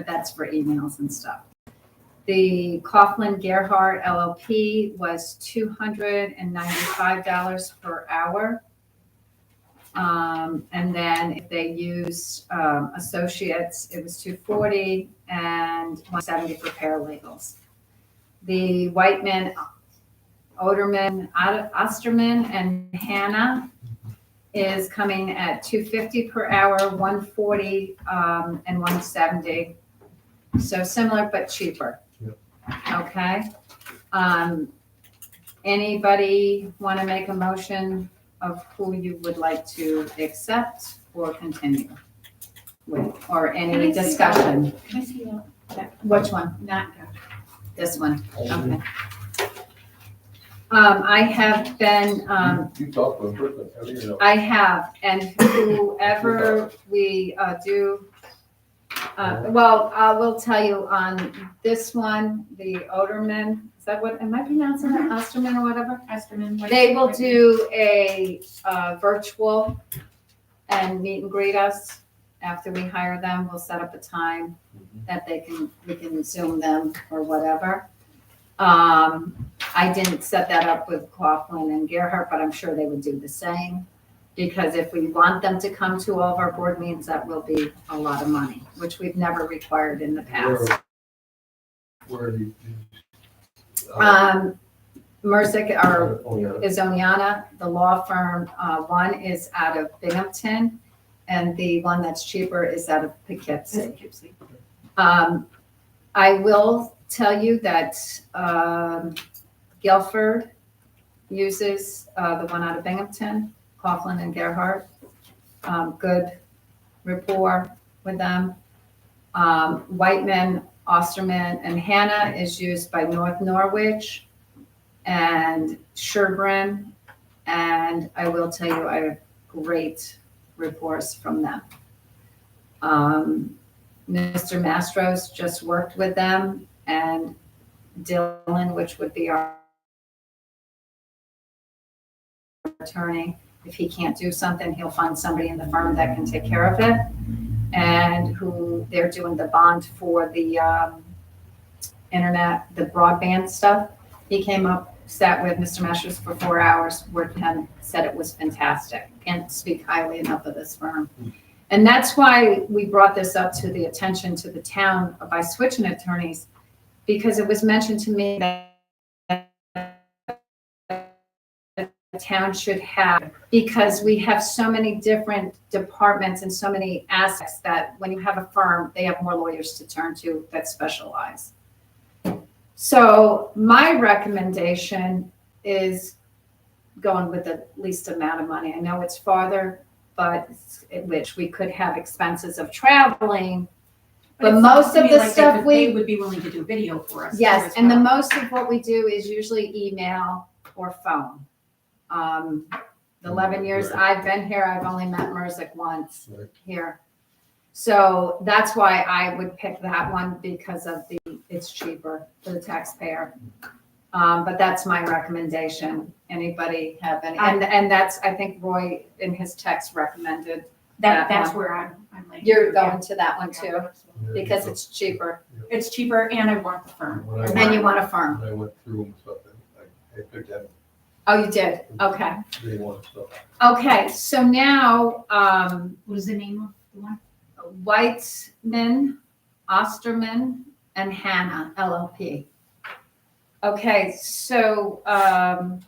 but that's for emails and stuff. The Coughlin Gerhardt LLP was $295 per hour. And then if they used associates, it was $240 and $170 for paralegals. The Whiteman, Oderman, Osterman, and Hannah is coming at $250 per hour, $140 and $170. So similar but cheaper. Yep. Okay. Anybody want to make a motion of who you would like to accept or continue with, or any discussion? Can I see that? Which one? Not This one. Okay. I have been, You talked to him first, how do you know? I have, and whoever we do, well, I will tell you on this one, the Oderman, is that what, am I pronouncing it, Osterman or whatever? Osterman. They will do a virtual and meet and greet us after we hire them. We'll set up a time that we can Zoom them or whatever. I didn't set that up with Coughlin and Gerhardt, but I'm sure they would do the same. Because if we want them to come to all of our board meetings, that will be a lot of money, which we've never required in the past. Where are these? Merzick Oh, is Oniana. The law firm, one is out of Binghamton, and the one that's cheaper is out of Poughkeepsie. I will tell you that Guilford uses the one out of Binghamton, Coughlin and Gerhardt. Good rapport with them. Whiteman, Osterman, and Hannah is used by North Norwich and Sherburne. And I will tell you, I have great reports from them. Mr. Mastros just worked with them, and Dylan, which would be our attorney, if he can't do something, he'll find somebody in the firm that can take care of it. And who they're doing the bond for the internet, the broadband stuff. He came up, sat with Mr. Mastros for 4 hours, worked with him, said it was fantastic. Can't speak highly enough of this firm. And that's why we brought this up to the attention to the town by switching attorneys, because it was mentioned to me that the town should have, because we have so many different departments and so many aspects that when you have a firm, they have more lawyers to turn to that specialize. So my recommendation is going with the least amount of money. I know it's farther, but which we could have expenses of traveling. But most of the stuff they would be willing to do video for us. yes, and the most of what we do is usually email or phone. The 11 years I've been here, I've only met Merzick once here. So that's why I would pick that one, because of it's cheaper for the taxpayer. But that's my recommendation. Anybody have any? And that's, I think Roy in his text recommended. That's where I'm like. You're going to that one too, because it's cheaper. It's cheaper and I want the firm. And you want a firm. When I went through and stuff, I picked that, Oh, you did? Okay. they want stuff. Okay, so now, What is the name of the one? Weitzman, Osterman, and Hannah LLP. Okay, so I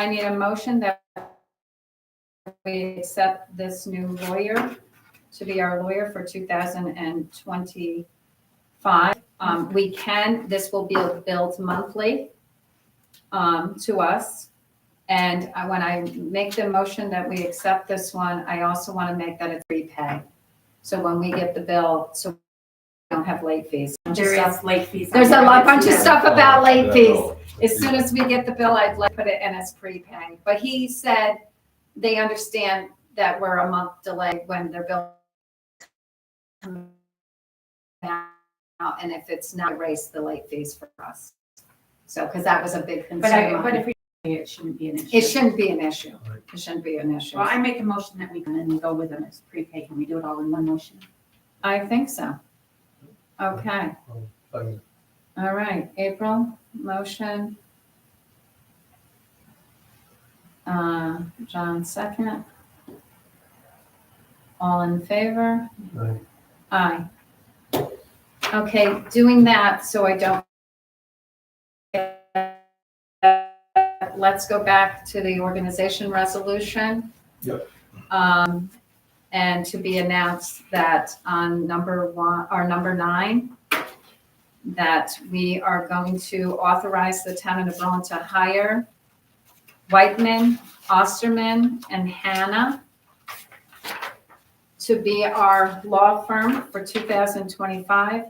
need a motion that we accept this new lawyer to be our lawyer for 2025. This will be billed monthly to us. And when I make the motion that we accept this one, I also want to make that a prepay. So when we get the bill, so we don't have late fees. There is late fees. There's a bunch of stuff about late fees. Oh, As soon as we get the bill, I'd like to put it in as prepay. But he said they understand that we're a month delayed when their bill comes out, and if it's not, erase the late fees for us. So, because that was a big concern. But if we, it shouldn't be an issue. It shouldn't be an issue. Right. It shouldn't be an issue. Well, I make a motion that we can then go with them as prepaid. Can we do it all in one motion? I think so. Okay, Second. all right, April, motion. John, second. All in favor? Aye. Aye. Okay, doing that, so I don't. Let's go back to the organization resolution. Yep. And to be announced that on number 9, that we are going to authorize the town of New Berlin to hire Whiteman, Osterman, and Hannah to be our law firm for 2025,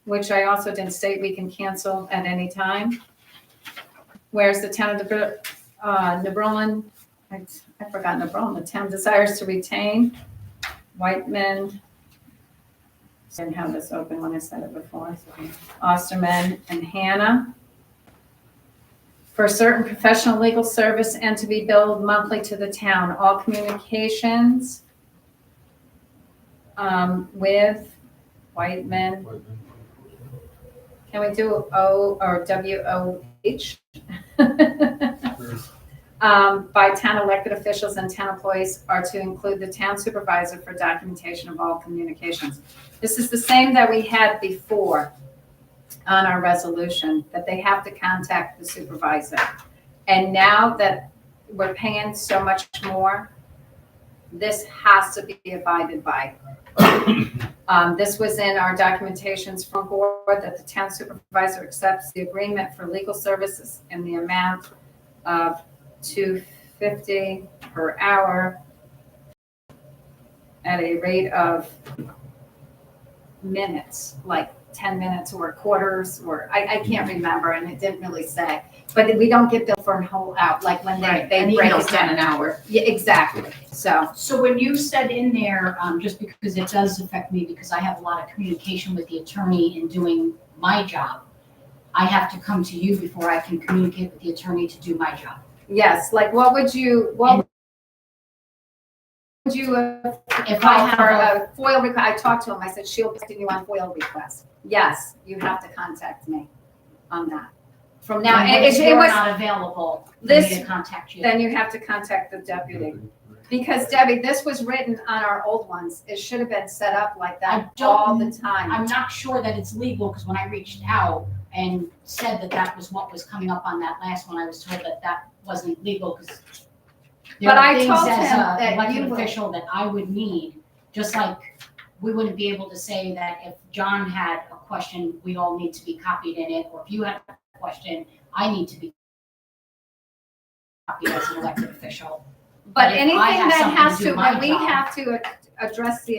which I also didn't state we can cancel at any time. Whereas the town of New Berlin, I forgot New Berlin, the town desires to retain Whiteman, I didn't have this open when I said it before, Osterman and Hannah for certain professional legal service and to be billed monthly to the town. All communications with Whiteman. Can we do O or WOH? By town elected officials and town employees are to include the town supervisor for documentation of all communications. This is the same that we had before on our resolution, that they have to contact the supervisor. And now that we're paying so much more, this has to be abided by. This was in our documentations from board that the town supervisor accepts the agreement for legal services in the amount of $250 per hour at a rate of minutes, like 10 minutes or quarters, or I can't remember, and it didn't really say. But we don't get billed for a whole out, like when they An break email's it done down. an hour. Yeah, exactly. So, So when you said in there, just because it does affect me, because I have a lot of communication with the attorney in doing my job, I have to come to you before I can communicate with the attorney to do my job. yes, like what would you If I have for a, a FOIL request? I talked to him, I said, she'll be you on FOIL request. Yes, you have to contact me on that. From now, and and if it you're was, not available, for me this- to contact you. then you have to contact the deputy. Because Debbie, this was written on our old ones. It should have been set up like I that don't- all the time. I'm not sure that it's legal, because when I reached out and said that that was what was coming up on that last one, I was told that that wasn't legal, because there But are I things told as him a that elected you would- official that I would need, just like we wouldn't be able to say that if John had a question, we all need to be copied in it, or if you had a question, I need to be copied as an elected official. But if I anything have that something has to do to, my when we job- have to address the